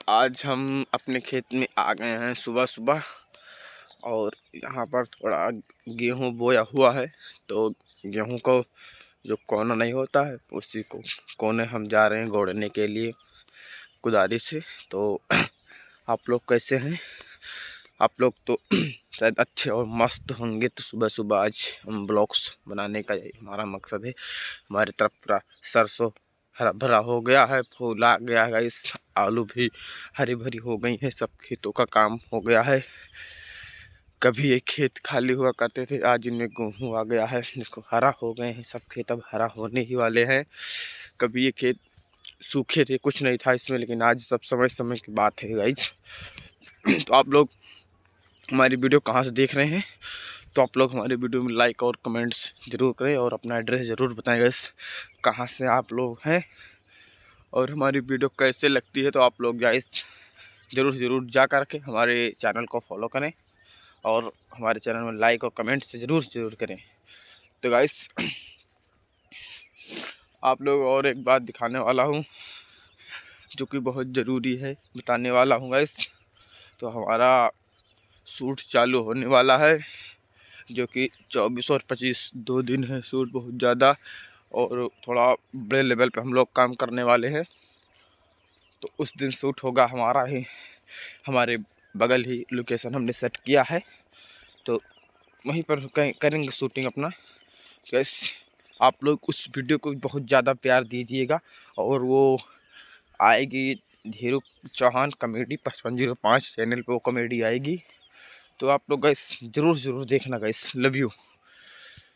आज हम अपने खेत में आ गए हैं सुबह सुबह और यहाँ पर थोड़ा गेहूँ बोया हुआ है। तो गेहूँ को जो कोना नहीं होता है उसी को कोने हम जा रहे हैं गोड़ने के लिए कुदारी से। तो आप लोग कैसे हैं? आप लोग तो शायद अच्छे और मस्त होंगे। तो सुबह सुबह आज हम ब्लॉग्स बनाने का यही हमारा मकसद है। हमारी तरफ पूरा सरसों हरा भरा हो गया है, फूल आ गया है, इस आलू भी हरी भरी हो गई है, सब खेतों का काम हो गया है। कभी एक खेत खाली हुआ करते थे, आज इनमें गेहूँ आ गया है, देखो हरा हो गए हैं सब खेत, अब हरा होने ही वाले हैं। कभी ये खेत सूखे थे, कुछ नहीं था इसमें, लेकिन आज सब समय समय की बात है गाइज। तो आप लोग हमारी वीडियो कहाँ से देख रहे हैं तो आप लोग हमारी वीडियो में लाइक और कमेंट्स ज़रूर करें और अपना एड्रेस ज़रूर बताएं गाइस, कहाँ से आप लोग हैं और हमारी वीडियो कैसे लगती है। तो आप लोग गाइस ज़रूर जा कर के हमारे चैनल को फॉलो करें और हमारे चैनल में लाइक और कमेंट से ज़रूर करें। तो गाइस आप लोग और एक बात दिखाने वाला हूँ जो कि बहुत ज़रूरी है, बताने वाला हूँ गाइस। तो हमारा शूट चालू होने वाला है जो कि 24 और 25 2 दिन है शूट, बहुत ज़्यादा और थोड़ा बड़े लेवल पे हम लोग काम करने वाले हैं। तो उस दिन शूट होगा हमारा ही, हमारे बगल ही लोकेशन हमने सेट किया है, तो वहीं पर करेंगे शूटिंग अपना। बस आप लोग उस वीडियो को बहुत ज़्यादा प्यार दीजिएगा और वो आएगी धीरू चौहान कॉमेडी 5505 चैनल पे, वो कॉमेडी आएगी। तो आप लोग गाइस ज़रूर देखना गाइस। Love you.